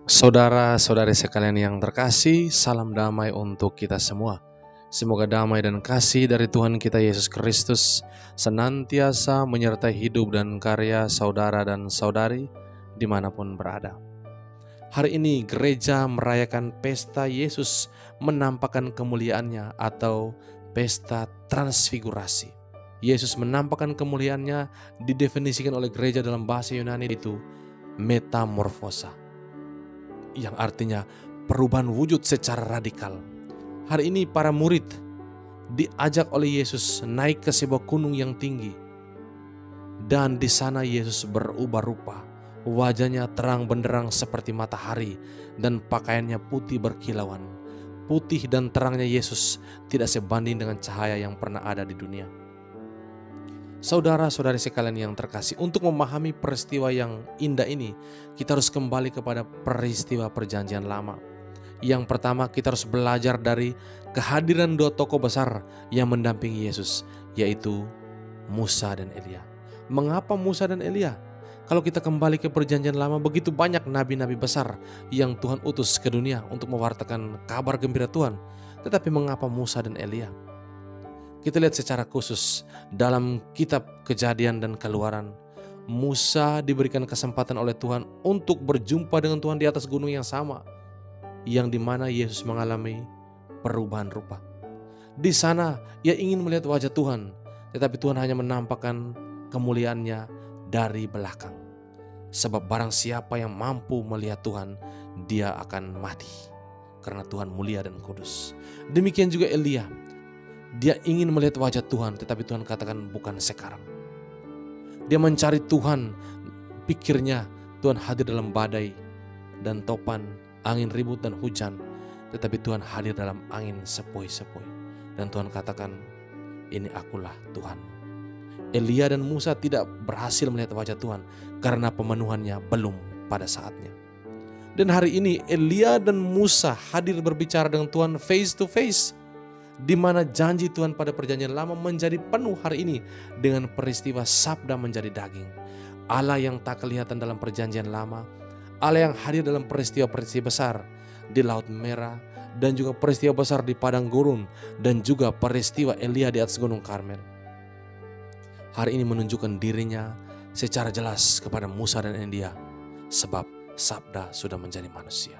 Saudara-saudari sekalian yang terkasih, salam damai untuk kita semua. Semoga damai dan kasih dari Tuhan kita Yesus Kristus senantiasa menyertai hidup dan karya saudara dan saudari dimanapun berada. Hari ini gereja merayakan pesta Yesus menampakkan kemuliaannya atau pesta transfigurasi. Yesus menampakkan kemuliaannya didefinisikan oleh gereja dalam bahasa Yunani itu metamorfosa, yang artinya perubahan wujud secara radikal. Hari ini para murid diajak oleh Yesus naik ke sebuah gunung yang tinggi. Dan di sana Yesus berubah rupa. Wajahnya terang benderang seperti matahari dan pakaiannya putih berkilauan. Putih dan terangnya Yesus tidak sebanding dengan cahaya yang pernah ada di dunia. Saudara-saudari sekalian yang terkasih, untuk memahami peristiwa yang indah ini, kita harus kembali kepada peristiwa perjanjian lama. Yang pertama, kita harus belajar dari kehadiran dua tokoh besar yang mendampingi Yesus, yaitu Musa dan Elia. Mengapa Musa dan Elia? Kalau kita kembali ke perjanjian lama, begitu banyak nabi-nabi besar yang Tuhan utus ke dunia untuk mewartakan kabar gembira Tuhan. Tetapi mengapa Musa dan Elia? Kita lihat secara khusus dalam kitab Kejadian dan Keluaran. Musa diberikan kesempatan oleh Tuhan untuk berjumpa dengan Tuhan di atas gunung yang sama, yang dimana Yesus mengalami perubahan rupa. Di sana ia ingin melihat wajah Tuhan, tetapi Tuhan hanya menampakkan kemuliaannya dari belakang. Sebab barang siapa yang mampu melihat Tuhan, dia akan mati, karena Tuhan mulia dan kudus. Demikian juga Elia. Dia ingin melihat wajah Tuhan, tetapi Tuhan katakan bukan sekarang. Dia mencari Tuhan, pikirnya Tuhan hadir dalam badai dan topan, angin ribut dan hujan. Tetapi Tuhan hadir dalam angin sepoi-sepoi. Dan Tuhan katakan, ini akulah Tuhan. Elia dan Musa tidak berhasil melihat wajah Tuhan karena pemenuhannya belum pada saatnya. Dan hari ini Elia dan Musa hadir berbicara dengan Tuhan face to face, di mana janji Tuhan pada perjanjian lama menjadi penuh hari ini dengan peristiwa sabda menjadi daging. Allah yang tak kelihatan dalam perjanjian lama, Allah yang hadir dalam peristiwa-peristiwa besar di Laut Merah, dan juga peristiwa besar di padang gurun, dan juga peristiwa Elia di atas Gunung Karmel. Hari ini menunjukkan dirinya secara jelas kepada Musa dan Elia, sebab sabda sudah menjadi manusia.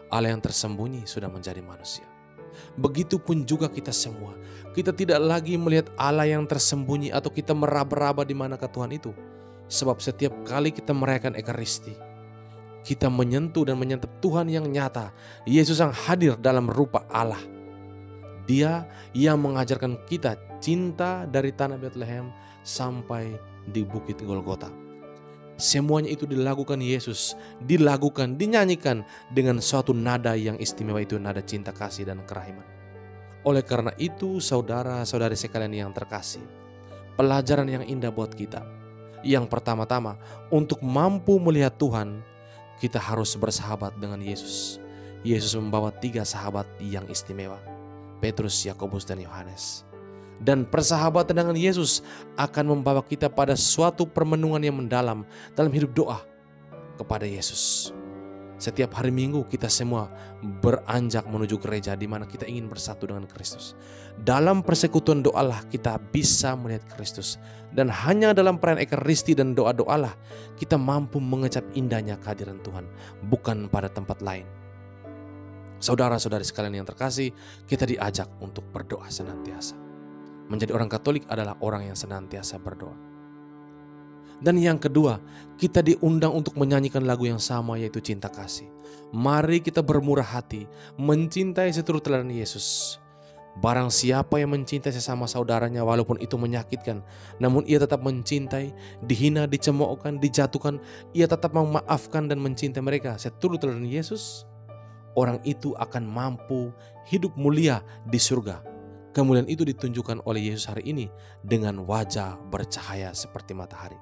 Allah yang tersembunyi sudah menjadi manusia. Begitupun juga kita semua. Kita tidak lagi melihat Allah yang tersembunyi atau kita meraba-raba di manakah Tuhan itu. Sebab setiap kali kita merayakan Ekaristi, kita menyentuh dan menyantap Tuhan yang nyata, Yesus yang hadir dalam rupa Allah. Dia yang mengajarkan kita cinta dari tanah Bethlehem sampai di Bukit Golgota. Semuanya itu dilakukan Yesus, dinyanyikan dengan suatu nada yang istimewa, itu nada cinta kasih dan kerahiman. Oleh karena itu, saudara-saudari sekalian yang terkasih, pelajaran yang indah buat kita. Yang pertama-tama, untuk mampu melihat Tuhan, kita harus bersahabat dengan Yesus. Yesus membawa 3 sahabat yang istimewa, Petrus, Yakobus, dan Yohanes. Dan persahabatan dengan Yesus akan membawa kita pada suatu permenungan yang mendalam dalam hidup doa kepada Yesus. Setiap hari Minggu kita semua beranjak menuju gereja di mana kita ingin bersatu dengan Kristus. Dalam persekutuan doalah kita bisa melihat Kristus. Dan hanya dalam perayaan Ekaristi dan doa-doalah kita mampu mengecap indahnya kehadiran Tuhan, bukan pada tempat lain. Saudara-saudari sekalian yang terkasih, kita diajak untuk berdoa senantiasa. Menjadi orang Katolik adalah orang yang senantiasa berdoa. Dan yang kedua, kita diundang untuk menyanyikan lagu yang sama, yaitu cinta kasih. Mari kita bermurah hati, mencintai seturut teladan Yesus. Barang siapa yang mencintai sesama saudaranya walaupun itu menyakitkan, namun ia tetap mencintai, dihina, dicemoohkan, dijatuhkan, ia tetap memaafkan dan mencintai mereka seturut teladan Yesus, orang itu akan mampu hidup mulia di surga. Kemuliaan itu ditunjukkan oleh Yesus hari ini dengan wajah bercahaya seperti matahari.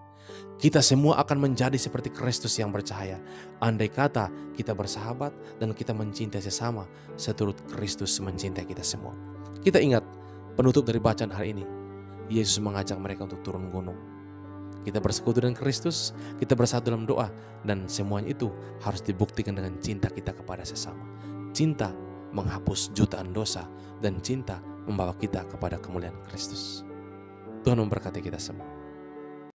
Kita semua akan menjadi seperti Kristus yang bercahaya. Andai kata kita bersahabat dan kita mencintai sesama seturut Kristus mencintai kita semua. Kita ingat penutup dari bacaan hari ini. Yesus mengajak mereka untuk turun gunung. Kita bersekutu dengan Kristus, kita bersatu dalam doa, dan semuanya itu harus dibuktikan dengan cinta kita kepada sesama. Cinta menghapus jutaan dosa, dan cinta membawa kita kepada kemuliaan Kristus. Tuhan memberkati kita semua.